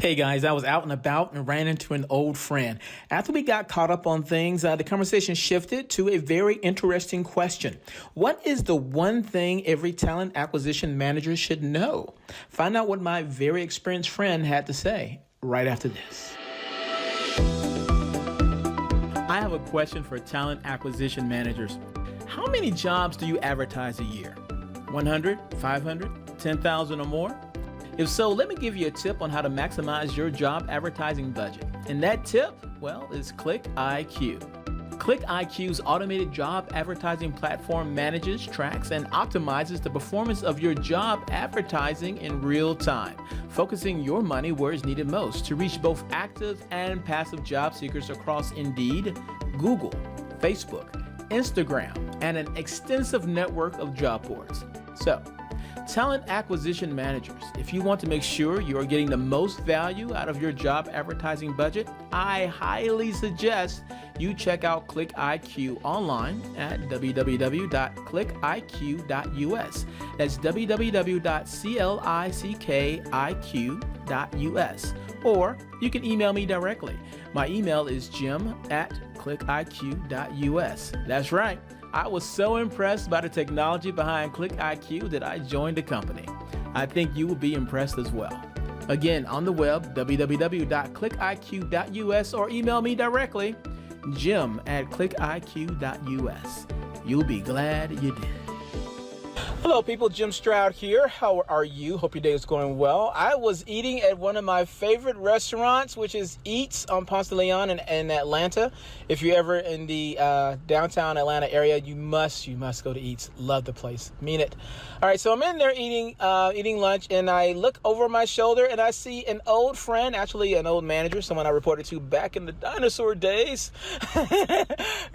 Hey guys, I was out and about and ran into an old friend. After we got caught up on things, the conversation shifted to a very interesting question. What is the one thing every talent acquisition manager should know? Find out what my very experienced friend had to say right after this. I have a question for talent acquisition managers. How many jobs do you advertise a year? 100, 500, 10,000 or more? If so, let me give you a tip on how to maximize your job advertising budget. And that tip, well, is ClickIQ. ClickIQ's automated job advertising platform manages, tracks, and optimizes the performance of your job advertising in real time, focusing your money where it's needed most to reach both active and passive job seekers across Indeed, Google, Facebook, Instagram, and an extensive network of job boards. So, talent acquisition managers, if you want to make sure you are getting the most value out of your job advertising budget, I highly suggest you check out ClickIQ online at www.clickiq.us. That's www.clickiq.us. Or you can email me directly. My email is jim@clickiq.us. That's right. I was so impressed by the technology behind ClickIQ that I joined the company. I think you will be impressed as well. Again, on the web, www.clickiq.us, or email me directly, jim@clickiq.us. You'll be glad you did. Hello people, Jim Stroud here. How are you? Hope your day is going well. I was eating at one of my favorite restaurants, which is Eats on Ponce de Leon in Atlanta. If you're ever in the downtown Atlanta area, you must go to Eats. Love the place. Mean it. All right, so I'm in there eating lunch, and I look over my shoulder and I see an old friend, actually an old manager, someone I reported to back in the dinosaur days,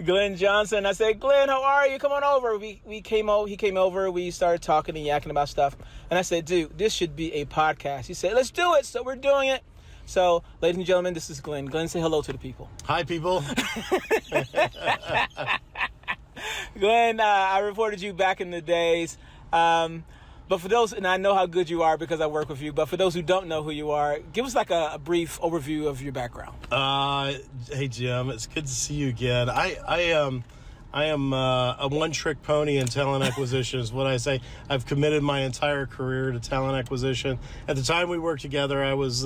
Glen Johnson. I said, Glenn, how are you? Come on over. He came over. We started talking and yakking about stuff. And I said, dude, this should be a podcast. He said, let's do it. So we're doing it. So, ladies and gentlemen, this is Glenn. Glenn, say hello to the people. Hi, people. Glenn, I reported you back in the days. But for those, and I know how good you are because I work with you, but for those who don't know who you are, give us like a brief overview of your background. Hey, Jim, it's good to see you again. I am a one-trick pony in talent acquisition is what I say. I've committed my entire career to talent acquisition. At the time we worked together, I was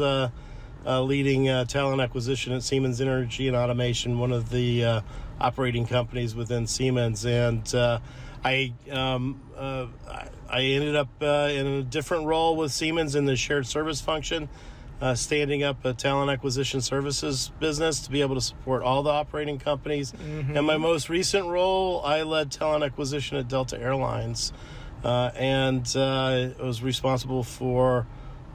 leading talent acquisition at Siemens Energy and Automation, one of the operating companies within Siemens. And I ended up in a different role with Siemens in the shared service function, standing up a talent acquisition services business to be able to support all the operating companies. Mm-hmm. And my most recent role, I led talent acquisition at Delta Airlines, and was responsible for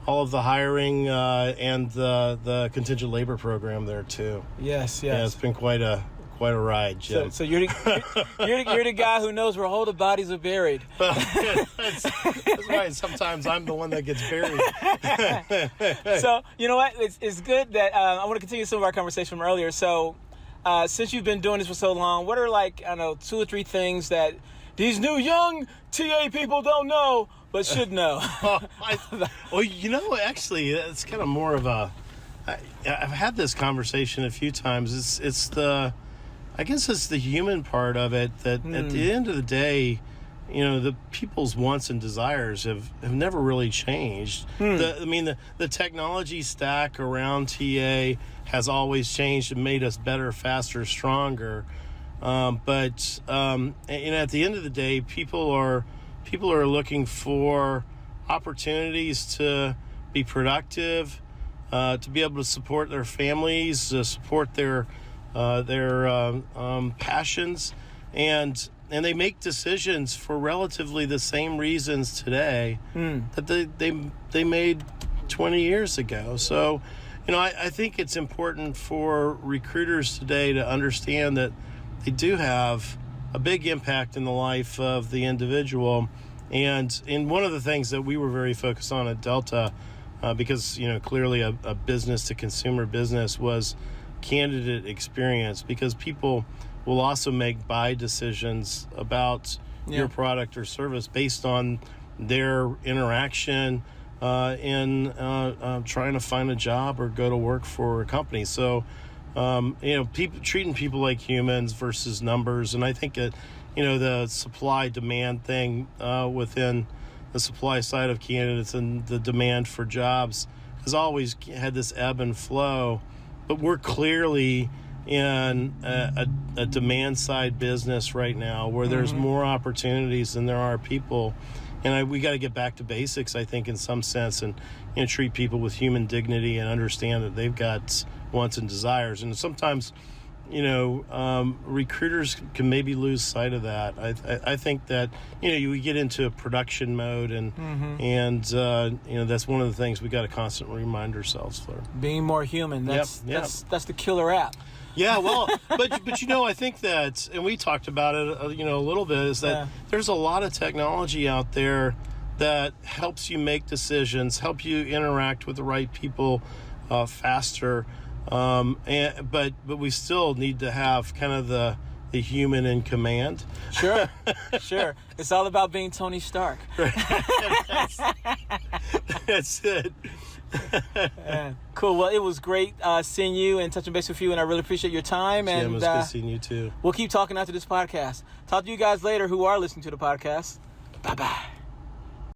all of the hiring and the contingent labor program there too. Yes. Yeah, it's been quite a ride, Jim. So you're the guy who knows where all the bodies are buried. That's why sometimes I'm the one that gets buried. So you know what? It's good that I want to continue some of our conversation from earlier. So since you've been doing this for so long, what are 2 or 3 things that these new young TA people don't know but should know? Actually, it's kind of more of a. I've had this conversation a few times. I guess it's the human part of it that at the end of the day, the people's wants and desires have never really changed. The technology stack around TA has always changed and made us better, faster, stronger. But at the end of the day, people are looking for opportunities to be productive, to be able to support their families, support their passions, and they make decisions for relatively the same reasons today that they made 20 years ago. So, I think it's important for recruiters today to understand that they do have a big impact in the life of the individual. And one of the things that we were very focused on at Delta, because clearly a business to consumer business, was candidate experience, because people will also make buy decisions about your product or service based on their interaction in trying to find a job or go to work for a company. So, treating people like humans versus numbers. And I think that, the supply demand thing within the supply side of candidates and the demand for jobs has always had this ebb and flow, but we're clearly in a demand side business right now where there's more opportunities than there are people. And we got to get back to basics, I think, in some sense, and treat people with human dignity and understand that they've got wants and desires. And sometimes, recruiters can maybe lose sight of that. I think that we get into a production mode, and that's one of the things we got to constantly remind ourselves for being more human. That's the killer app. Yeah, well, but I think that, and we talked about it, a little bit, is that there's a lot of technology out there that helps you make decisions, help you interact with the right people faster, but we still need to have kind of the human in command. Sure. It's all about being Tony Stark. That's it. Cool. Well, it was great seeing you and touching base with you, and I really appreciate your time. Jim, and it was good seeing you too. We'll keep talking after this podcast. Talk to you guys later who are listening to the podcast. Bye-bye.